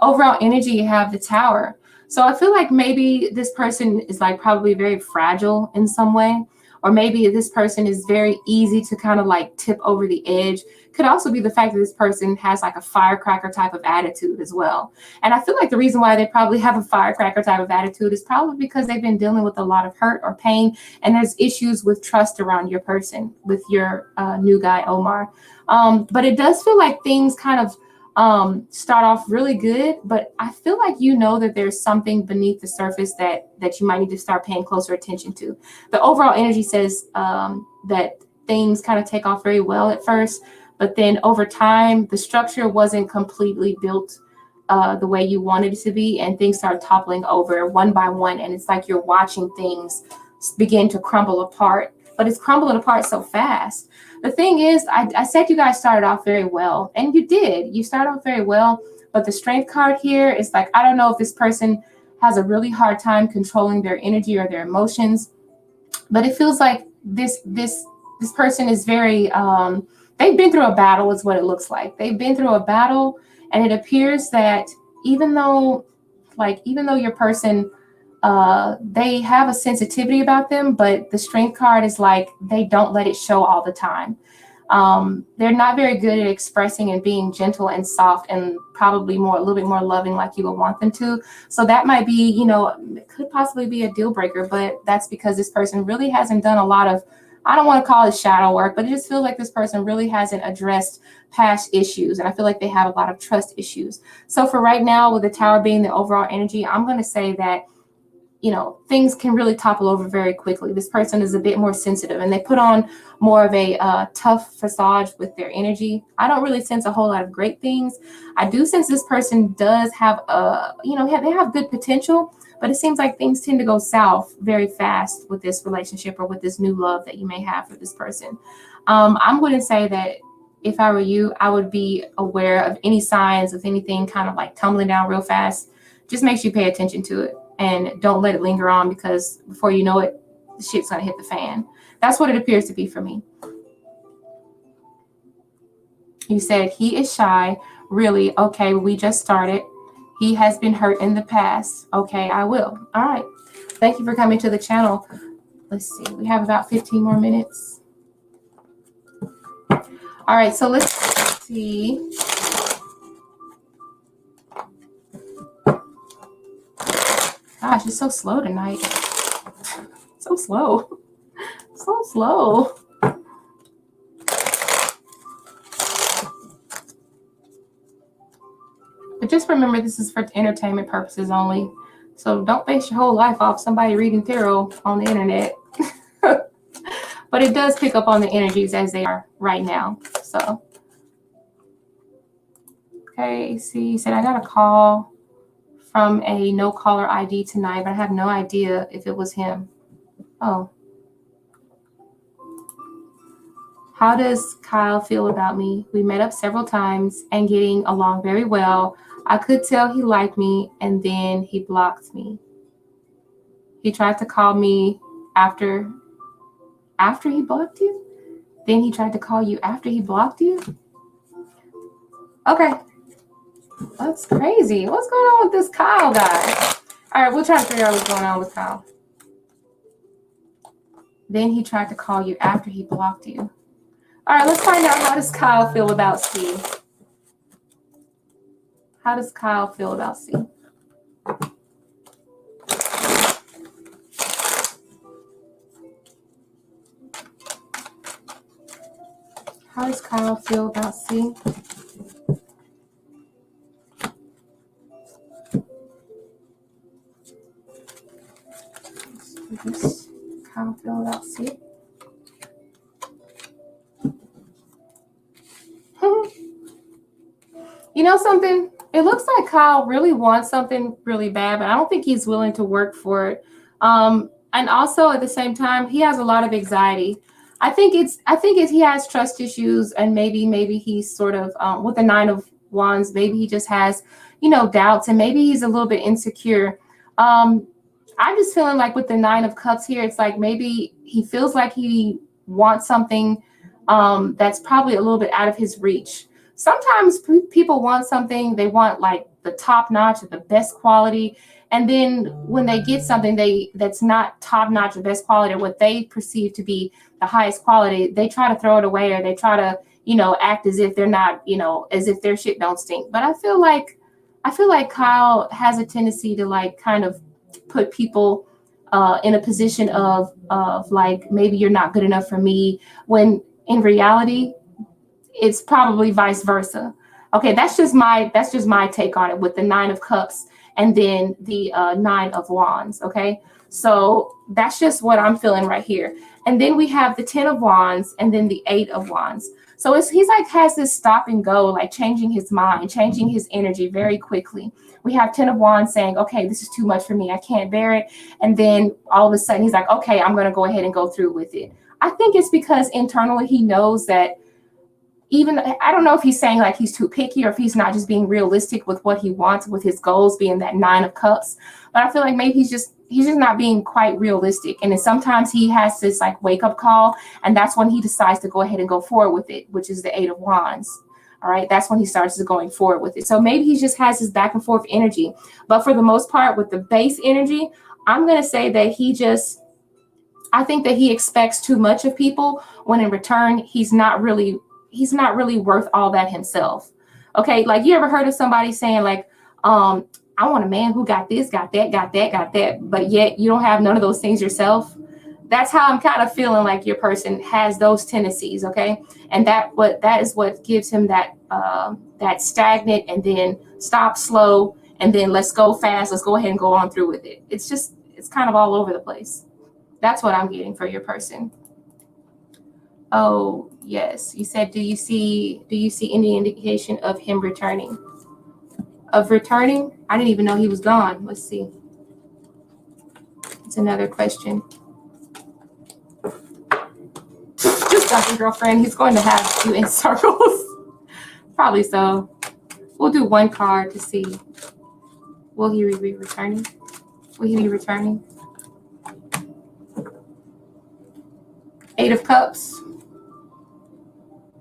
Overall energy, you have the Tower. So I feel like maybe this person is like probably very fragile in some way, or maybe this person is very easy to kind of like tip over the edge. Could also be the fact that this person has like a firecracker type of attitude as well. And I feel like the reason why they probably have a firecracker type of attitude is probably because they've been dealing with a lot of hurt or pain, and there's issues with trust around your person, with your new guy, Omar. But it does feel like things kind of start off really good, but I feel like that there's something beneath the surface that you might need to start paying closer attention to. The overall energy says that things kind of take off very well at first, but then over time, the structure wasn't completely built the way you wanted it to be, and things start toppling over one by one, and it's like you're watching things begin to crumble apart, but it's crumbling apart so fast. The thing is, I said you guys started off very well, and you did. You started off very well, but the Strength card here is like, I don't know if this person has a really hard time controlling their energy or their emotions, but it feels like this person is very, they've been through a battle is what it looks like. They've been through a battle, and it appears that even though your person, they have a sensitivity about them, but the Strength card is like they don't let it show all the time. They're not very good at expressing and being gentle and soft, and probably a little bit more loving like you would want them to. So that might be, it could possibly be a deal breaker, but that's because this person really hasn't done a lot of, I don't want to call it shadow work, but it just feels like this person really hasn't addressed past issues. And I feel like they have a lot of trust issues. So for right now, with the Tower being the overall energy, I'm going to say that things can really topple over very quickly. This person is a bit more sensitive, and they put on more of a tough facade with their energy. I don't really sense a whole lot of great things. I do sense this person does have they have good potential, But it seems like things tend to go south very fast with this relationship or with this new love that you may have for this person. I'm going to say that if I were you, I would be aware of any signs of anything kind of like tumbling down real fast. Just make sure you pay attention to it and don't let it linger on, because before you know it, the shit's going to hit the fan. That's what it appears to be for me. You said he is shy. Really? Okay, we just started. He has been hurt in the past. Okay, I will. All right. Thank you for coming to the channel. Let's see. We have about 15 more minutes. All right, so let's see. Gosh, it's so slow tonight. So slow. So slow. But just remember, this is for entertainment purposes only. So don't base your whole life off somebody reading tarot on the internet. But it does pick up on the energies as they are right now. So, okay, see, he said, I got a call from a no caller ID tonight, but I have no idea if it was him. Oh. How does Kyle feel about me? We met up several times and getting along very well. I could tell he liked me, and then he blocked me. He tried to call me after he blocked you? Then he tried to call you after he blocked you? Okay. That's crazy. What's going on with this Kyle guy? All right, we'll try to figure out what's going on with Kyle. Then he tried to call you after he blocked you. All right, let's find out, how does Kyle feel about C? How does Kyle feel about C? How does Kyle feel about C? How does Kyle feel about C? You know something? It looks like Kyle really wants something really bad, but I don't think he's willing to work for it. And also at the same time, he has a lot of anxiety. I think he has trust issues, and maybe he's sort of with the 9 of Wands, maybe he just has, doubts, and maybe he's a little bit insecure. I'm just feeling like with the 9 of Cups here, it's like maybe he feels like he wants something that's probably a little bit out of his reach. Sometimes people want something, they want like the top notch or the best quality. And then when they get something that's not top notch or best quality, or what they perceive to be the highest quality, they try to throw it away, or they try to, act as if they're not, as if their shit don't stink. But I feel like Kyle has a tendency to like kind of put people in a position of like, maybe you're not good enough for me, when in reality, it's probably vice versa. Okay, that's just my take on it with the 9 of Cups and then the 9 of Wands. Okay, so that's just what I'm feeling right here. And then we have the 10 of Wands and then the 8 of Wands. So he's like has this stop and go, like changing his mind, changing his energy very quickly. We have 10 of Wands saying, okay, this is too much for me, I can't bear it. And then all of a sudden he's like, okay, I'm going to go ahead and go through with it. I think it's because internally he knows that, even, I don't know if he's saying like he's too picky, or if he's not just being realistic with what he wants, with his goals being that 9 of Cups. But I feel like maybe he's just not being quite realistic. And then sometimes he has this like wake up call, and that's when he decides to go ahead and go forward with it, which is the 8 of Wands. All right, that's when he starts going forward with it. So maybe he just has this back and forth energy. But for the most part, with the base energy, I'm going to say that I think that he expects too much of people, when in return, he's not really worth all that himself. Okay, like, you ever heard of somebody saying like, I want a man who got this, got that, but yet you don't have none of those things yourself? That's how I'm kind of feeling like your person has those tendencies. Okay, and that is what gives him that stagnant, and then stop, slow, and then let's go fast, let's go ahead and go on through with it. It's kind of all over the place. That's what I'm getting for your person. Oh, yes. You said, do you see any indication of him returning? Of returning? I didn't even know he was gone. Let's see. another question. Just ducking, girlfriend. He's going to have you in circles. Probably so. We'll do one card to see. Will he be returning? Will he be returning? 8 of Cups.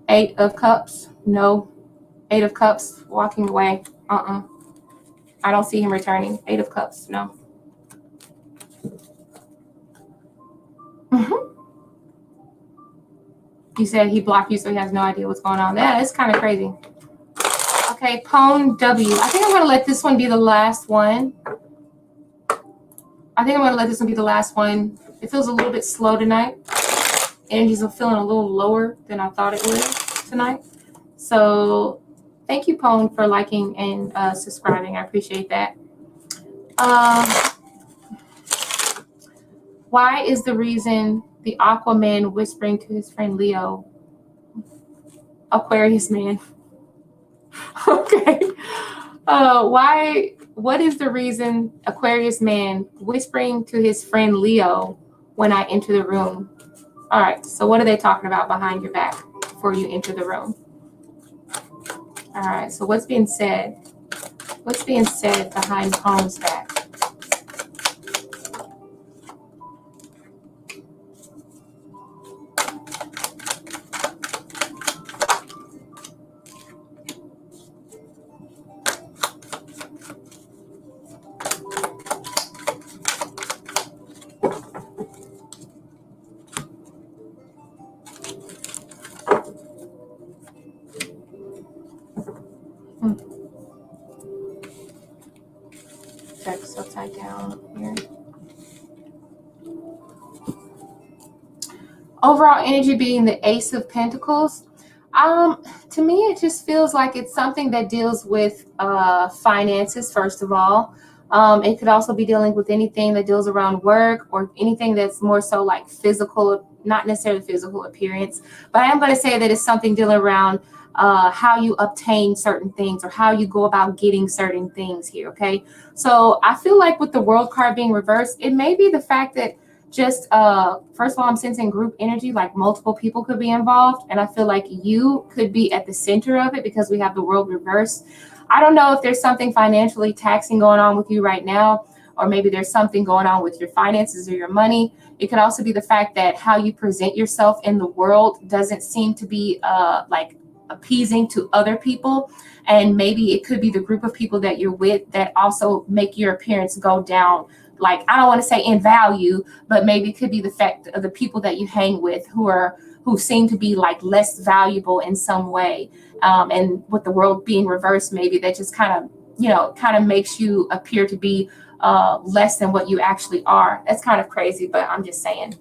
8 of Cups. No. 8 of Cups. Walking away. I don't see him returning. 8 of Cups. No. You said he blocked you, so he has no idea what's going on. Yeah, it's kind of crazy. Okay, Pone W. I think I'm going to let this one be the last one. It feels a little bit slow tonight. Energies are feeling a little lower than I thought it would tonight. So thank you, Pone, for liking and subscribing. I appreciate that. Why is the reason the Aquaman whispering to his friend Leo? Aquarius man. Okay. What is the reason Aquarius man whispering to his friend Leo when I enter the room? All right. So what are they talking about behind your back before you enter the room? All right. So what's being said? What's being said behind Pone's back? Deck's upside down here. Overall energy being the Ace of Pentacles. To me, it just feels like it's something that deals with finances, first of all. It could also be dealing with anything that deals around work or anything that's more so like physical, not necessarily physical appearance. But I am going to say that it's something dealing around how you obtain certain things or how you go about getting certain things here, okay? So I feel like with the World card being reversed, it may be the fact that just, first of all, I'm sensing group energy, like multiple people could be involved. And I feel like you could be at the center of it because we have the World reversed. I don't know if there's something financially taxing going on with you right now, or maybe there's something going on with your finances or your money. It could also be the fact that how you present yourself in the world doesn't seem to be like appeasing to other people. And maybe it could be the group of people that you're with that also make your appearance go down. Like, I don't want to say in value, but maybe it could be the fact of the people that you hang with who seem to be like less valuable in some way. And with the World being reversed, maybe that just kind of makes you appear to be less than what you actually are. That's kind of crazy, but I'm just saying.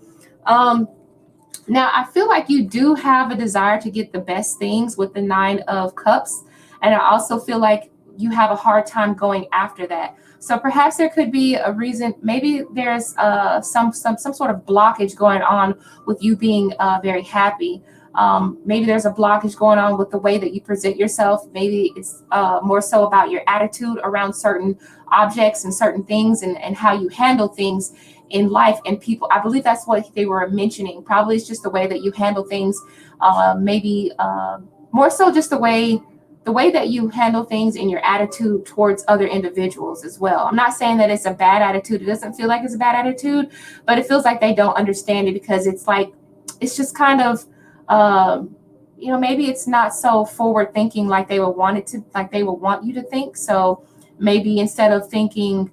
Now, I feel like you do have a desire to get the best things with the 9 of Cups. And I also feel like you have a hard time going after that. So perhaps there could be a reason. Maybe there's some sort of blockage going on with you being very happy. Maybe there's a blockage going on with the way that you present yourself. Maybe it's more so about your attitude around certain objects and certain things and how you handle things in life and people. I believe that's what they were mentioning. Probably it's just the way that you handle things. Maybe more so just the way that you handle things in your attitude towards other individuals as well. I'm not saying that it's a bad attitude. It doesn't feel like it's a bad attitude, but it feels like they don't understand it because it's like, it's just kind of, maybe it's not so forward thinking like they would want it to, like they would want you to think. So maybe instead of thinking,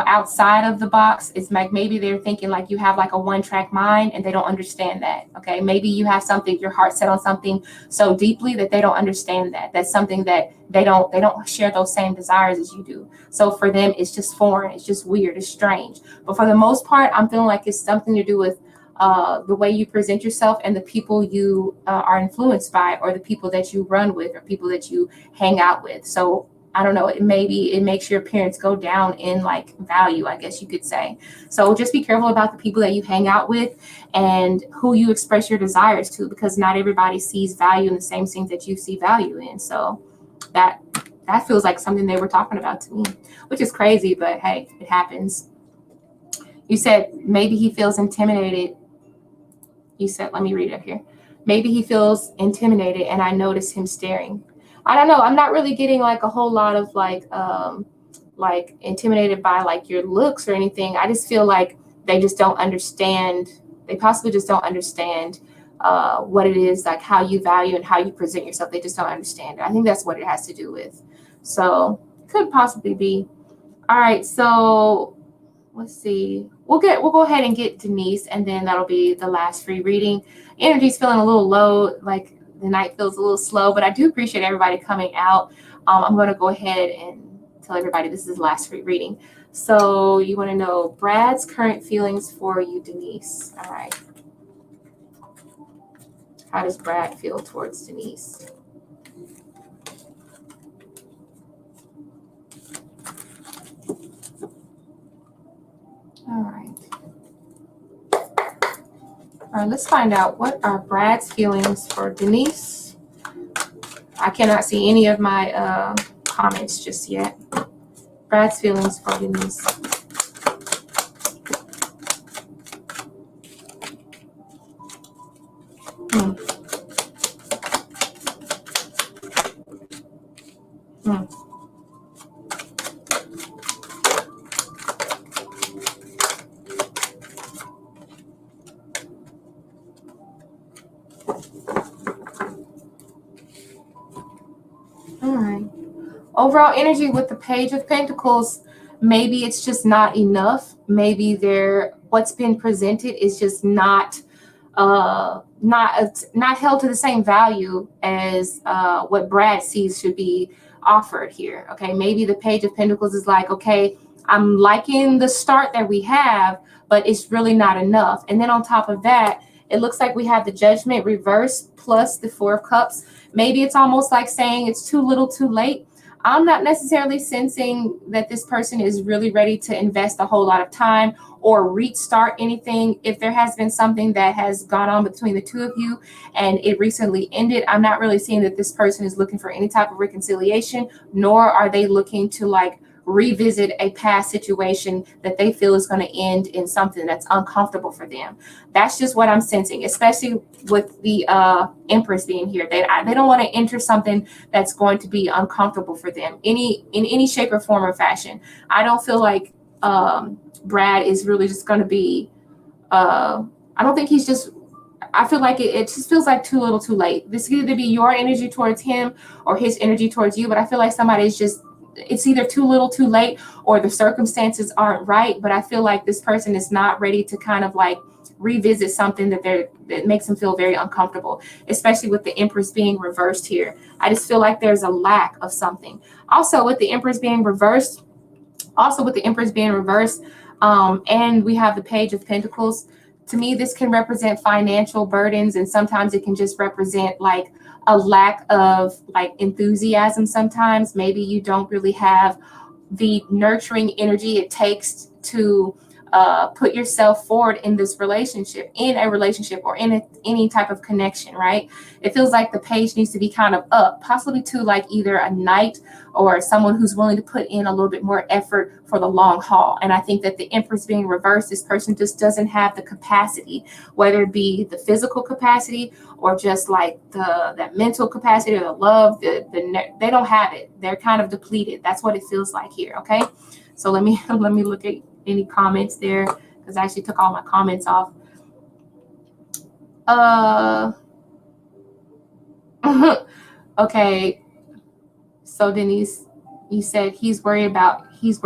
outside of the box, it's like maybe they're thinking like you have like a one-track mind and they don't understand that. Okay, maybe you have something, your heart set on something so deeply that they don't understand that. That's something that they don't share those same desires as you do. So for them, it's just foreign, it's just weird, it's strange. But for the most part, I'm feeling like it's something to do with the way you present yourself and the people you are influenced by, or the people that you run with, or people that you hang out with. So I don't know, it makes your appearance go down in like value, I guess you could say. So just be careful about the people that you hang out with and who you express your desires to, because not everybody sees value in the same things that you see value in. So that feels like something they were talking about to me, which is crazy, but hey, it happens. You said maybe he feels intimidated. You said, let me read it here. Maybe he feels intimidated and I notice him staring. I don't know. I'm not really getting like a whole lot of like intimidated by like your looks or anything. I just feel like they just don't understand. They possibly just don't understand what it is, like how you value and how you present yourself. They just don't understand it. I think that's what it has to do with. So could possibly be. All right. So let's see. We'll go ahead and get Denise, and then that'll be the last free reading. Energy's feeling a little low, like the night feels a little slow, but I do appreciate everybody coming out. I'm going to go ahead and tell everybody this is the last free reading. So you want to know Brad's current feelings for you, Denise. All right. How does Brad feel towards Denise? All right. All right, let's find out what are Brad's feelings for Denise. I cannot see any of my comments just yet. Brad's feelings for Denise. All right. Overall energy with the Page of Pentacles, maybe it's just not enough. Maybe what's been presented is just not held to the same value as what Brad sees should be offered here. Okay, maybe the Page of Pentacles is like, okay, I'm liking the start that we have, but it's really not enough. And then on top of that, it looks like we have the Judgment reverse plus the Four of Cups. Maybe it's almost like saying it's too little too late. I'm not necessarily sensing that this person is really ready to invest a whole lot of time or restart anything. If there has been something that has gone on between the two of you and it recently ended, I'm not really seeing that this person is looking for any type of reconciliation, nor are they looking to like revisit a past situation that they feel is going to end in something that's uncomfortable for them. That's just what I'm sensing, especially with the Empress being here. They don't want to enter something that's going to be uncomfortable for them in any shape or form or fashion. I don't feel like Brad is really just going to be I don't think he's just, I feel like it just feels like too little too late. This could either be your energy towards him or his energy towards you, but I feel like somebody's just, it's either too little too late or the circumstances aren't right. But I feel like this person is not ready to kind of like revisit something that makes them feel very uncomfortable, especially with the Empress being reversed here. I just feel like there's a lack of something. Also with the Empress being reversed, and we have the Page of Pentacles. To me, this can represent financial burdens, and sometimes it can just represent like a lack of like enthusiasm. Sometimes maybe you don't really have the nurturing energy it takes to put yourself forward in this relationship, in a relationship or in any type of connection, right? It feels like the page needs to be kind of up, possibly to like either a knight or someone who's willing to put in a little bit more effort for the long haul. And I think that the Empress being reversed, this person just doesn't have the capacity, whether it be the physical capacity or just like that mental capacity or the love, they don't have it. They're kind of depleted. That's what it feels like here. Okay. So let me look at any comments there, because I actually took all my comments off. Okay. So Denise, you said he's worried about his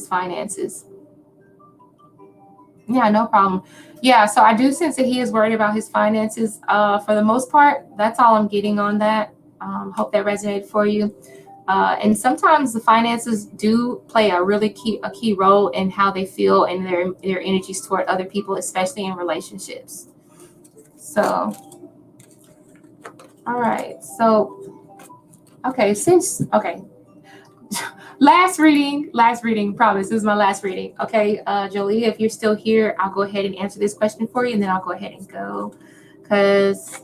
finances. Yeah, no problem. Yeah, so I do sense that he is worried about his finances. For the most part, that's all I'm getting on that. Hope that resonated for you. And sometimes the finances do play a key role in how they feel and their energies toward other people, especially in relationships. So, all right. So, okay, last reading, promise, this is my last reading. Okay, Jolie, if you're still here, I'll go ahead and answer this question for you, and then I'll go ahead and go, because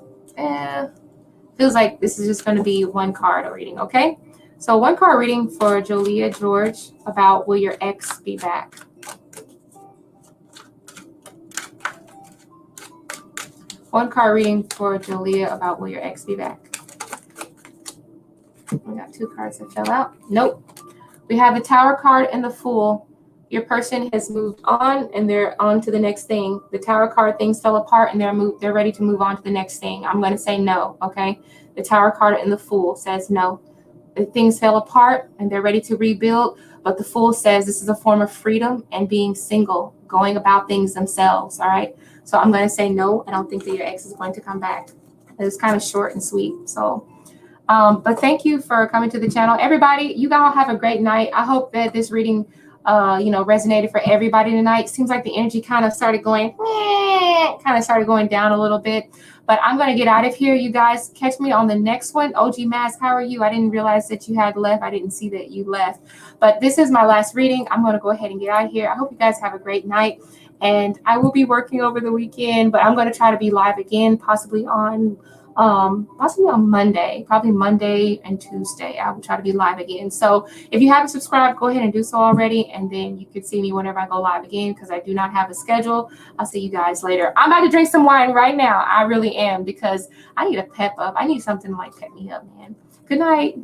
feels like this is just going to be one card reading. Okay, So one card reading for Jolia George about will your ex be back? One card reading for Jolia about will your ex be back? We got 2 cards that fell out. Nope. We have the Tower card and the Fool. Your person has moved on and they're on to the next thing. The Tower card, things fell apart and they're ready to move on to the next thing. I'm going to say no, okay? The Tower card and the Fool says no. The things fell apart and they're ready to rebuild, but the Fool says this is a form of freedom and being single, going about things themselves, all right? So I'm going to say no. I don't think that your ex is going to come back. It's kind of short and sweet, so... but thank you for coming to the channel. Everybody, you all have a great night. I hope that this reading, resonated for everybody tonight. Seems like the energy kind of started going down a little bit. But I'm going to get out of here, you guys. Catch me on the next one. OG Mask, how are you? I didn't realize that you had left. I didn't see that you left. But this is my last reading. I'm going to go ahead and get out of here. I hope you guys have a great night. And I will be working over the weekend, but I'm going to try to be live again, possibly on Monday, probably Monday and Tuesday. I will try to be live again. So if you haven't subscribed, go ahead and do so already. And then you can see me whenever I go live again because I do not have a schedule. I'll see you guys later. I'm about to drink some wine right now. I really am because I need a pep up. I need something to like pep me up, man. Good night.